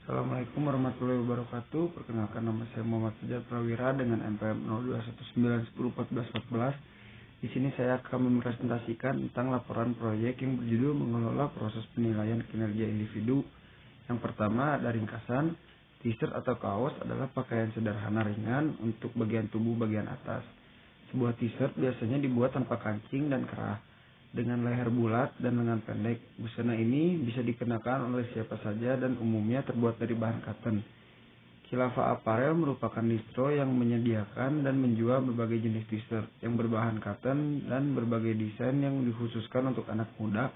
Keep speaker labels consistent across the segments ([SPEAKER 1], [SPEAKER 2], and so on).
[SPEAKER 1] Assalamualaikum warahmatullahi wabarakatuh. Perkenalkan, nama saya Muhammad Fajar Prawira dengan NPM 0219101414. Di sini saya akan mempresentasikan tentang laporan proyek yang berjudul mengelola proses penilaian kinerja individu. Yang pertama ada ringkasan. T-shirt atau kaos adalah pakaian sederhana ringan untuk bagian tubuh bagian atas. Sebuah t-shirt biasanya dibuat tanpa kancing dan kerah, dengan leher bulat dan lengan pendek. Busana ini bisa dikenakan oleh siapa saja dan umumnya terbuat dari bahan cotton. Khilafah Apparel merupakan distro yang menyediakan dan menjual berbagai jenis t-shirt yang berbahan cotton dan berbagai desain yang dikhususkan untuk anak muda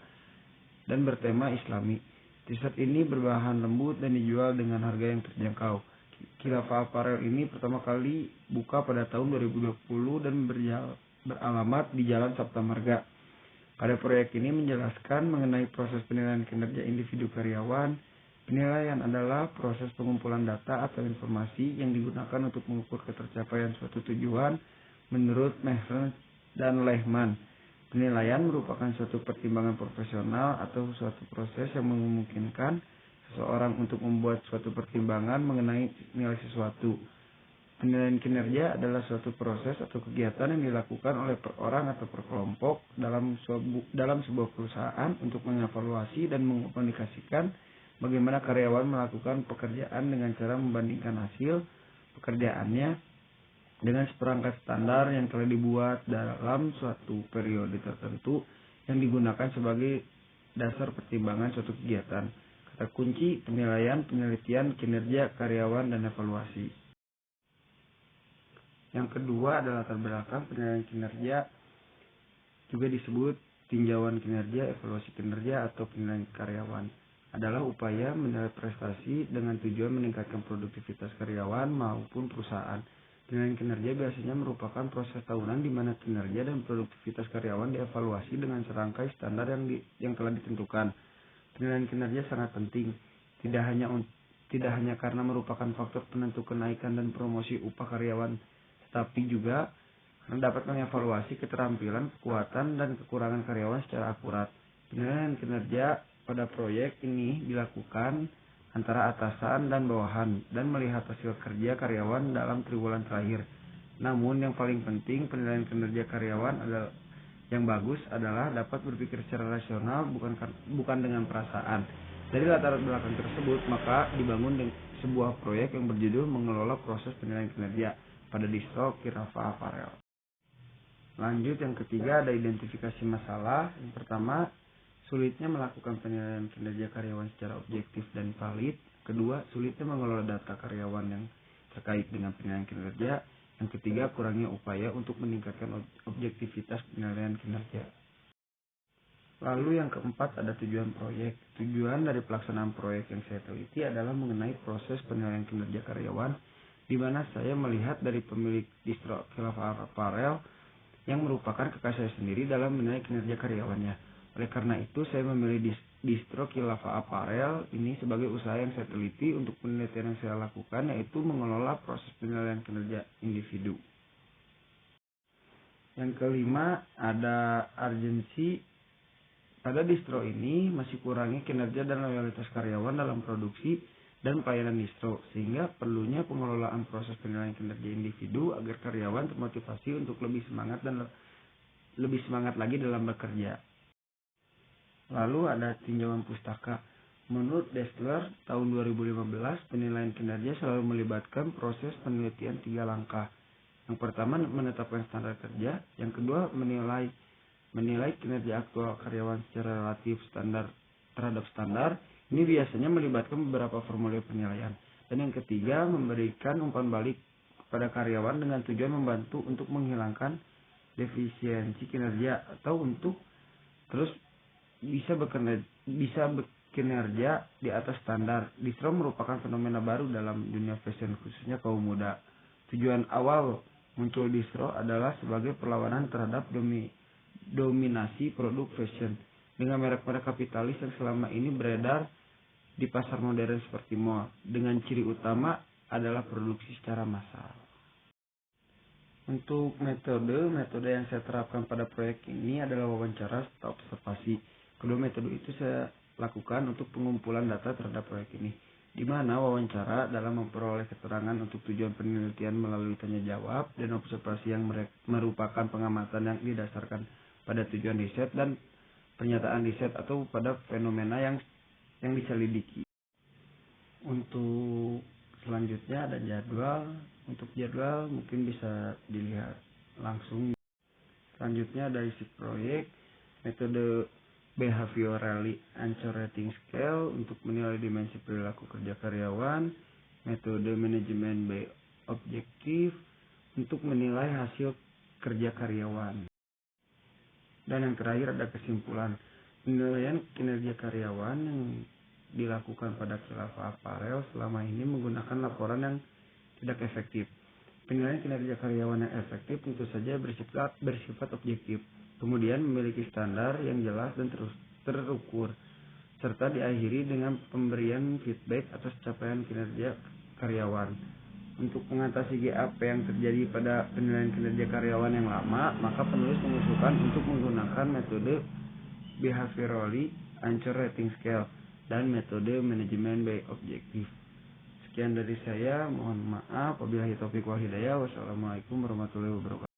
[SPEAKER 1] dan bertema Islami. T-shirt ini berbahan lembut dan dijual dengan harga yang terjangkau. Khilafah Apparel ini pertama kali buka pada tahun 2020 dan beralamat di Jalan Sabta Marga. Pada proyek ini menjelaskan mengenai proses penilaian kinerja individu karyawan. Penilaian adalah proses pengumpulan data atau informasi yang digunakan untuk mengukur ketercapaian suatu tujuan menurut Mehrens dan Lehman. Penilaian merupakan suatu pertimbangan profesional atau suatu proses yang memungkinkan seseorang untuk membuat suatu pertimbangan mengenai nilai sesuatu. Penilaian kinerja adalah suatu proses atau kegiatan yang dilakukan oleh per orang atau per kelompok dalam sebuah perusahaan untuk mengevaluasi dan mengkomunikasikan bagaimana karyawan melakukan pekerjaan dengan cara membandingkan hasil pekerjaannya dengan seperangkat standar yang telah dibuat dalam suatu periode tertentu yang digunakan sebagai dasar pertimbangan suatu kegiatan. Kata kunci penilaian, penelitian, kinerja karyawan, dan evaluasi. Yang kedua adalah latar belakang penilaian kinerja, juga disebut tinjauan kinerja, evaluasi kinerja, atau penilaian karyawan. Adalah upaya menilai prestasi dengan tujuan meningkatkan produktivitas karyawan maupun perusahaan. Penilaian kinerja biasanya merupakan proses tahunan di mana kinerja dan produktivitas karyawan dievaluasi dengan serangkai standar yang telah ditentukan. Penilaian kinerja sangat penting, tidak hanya karena merupakan faktor penentu kenaikan dan promosi upah karyawan, tetapi juga karena dapat mengevaluasi keterampilan, kekuatan, dan kekurangan karyawan secara akurat. Penilaian kinerja pada proyek ini dilakukan antara atasan dan bawahan dan melihat hasil kerja karyawan dalam triwulan terakhir. Namun yang paling penting, penilaian kinerja karyawan yang bagus adalah dapat berpikir secara rasional, bukan dengan perasaan. Dari latar belakang tersebut, maka dibangun sebuah proyek yang berjudul mengelola proses penilaian kinerja pada distro Khilafah Apparel. Lanjut, yang ketiga ada identifikasi masalah. Yang pertama, sulitnya melakukan penilaian kinerja karyawan secara objektif dan valid. Kedua, sulitnya mengelola data karyawan yang terkait dengan penilaian kinerja. Yang ketiga, kurangnya upaya untuk meningkatkan objektivitas penilaian kinerja. Lalu yang keempat ada tujuan proyek. Tujuan dari pelaksanaan proyek yang saya teliti adalah mengenai proses penilaian kinerja karyawan, di mana saya melihat dari pemilik distro Khilafah Apparel yang merupakan kakak saya sendiri dalam menilai kinerja karyawannya. Oleh karena itu, saya memilih distro Khilafah Apparel ini sebagai usaha yang saya teliti untuk penelitian yang saya lakukan, yaitu mengelola proses penilaian kinerja individu. Yang kelima ada urgensi. Pada distro ini masih kurangnya kinerja dan loyalitas karyawan dalam produksi dan pelayanan distro, sehingga perlunya pengelolaan proses penilaian kinerja individu agar karyawan termotivasi untuk lebih semangat lagi dalam bekerja. Lalu ada tinjauan pustaka. Menurut Destler, tahun 2015, penilaian kinerja selalu melibatkan proses penelitian 3 langkah. Yang pertama, menetapkan standar kerja. Yang kedua, menilai kinerja aktual karyawan secara relatif terhadap standar. Ini biasanya melibatkan beberapa formulir penilaian. Dan yang ketiga, memberikan umpan balik kepada karyawan dengan tujuan membantu untuk menghilangkan defisiensi kinerja atau untuk terus bisa bekinerja di atas standar. Distro merupakan fenomena baru dalam dunia fashion, khususnya kaum muda. Tujuan awal muncul distro adalah sebagai perlawanan terhadap dominasi produk fashion dengan merek-merek kapitalis yang selama ini beredar di pasar modern seperti mall, dengan ciri utama adalah produksi secara massal. Untuk metode yang saya terapkan pada proyek ini adalah wawancara serta observasi. Kedua metode itu saya lakukan untuk pengumpulan data terhadap proyek ini. di mana wawancara dalam memperoleh keterangan untuk tujuan penelitian melalui tanya jawab dan observasi yang merupakan pengamatan yang didasarkan pada tujuan riset dan pernyataan riset atau pada fenomena yang diselidiki. Untuk selanjutnya ada jadwal. Untuk jadwal mungkin bisa dilihat langsung. Selanjutnya ada isi proyek, metode Behaviorally Anchor Rating Scale untuk menilai dimensi perilaku kerja karyawan, metode manajemen by objektif untuk menilai hasil kerja karyawan. Dan yang terakhir ada kesimpulan. Penilaian kinerja karyawan yang dilakukan pada Khilafah Apparel selama ini menggunakan laporan yang tidak efektif. Penilaian kinerja karyawan yang efektif tentu saja bersifat objektif, kemudian memiliki standar yang jelas dan terukur, serta diakhiri dengan pemberian feedback atas capaian kinerja karyawan. Untuk mengatasi GAP yang terjadi pada penilaian kinerja karyawan yang lama, maka penulis mengusulkan untuk menggunakan metode Behaviorally Anchor Rating Scale dan metode manajemen by objektif. Sekian dari saya, mohon maaf. Wabillahi taufiq wal hidayah. Wassalamualaikum warahmatullahi wabarakatuh.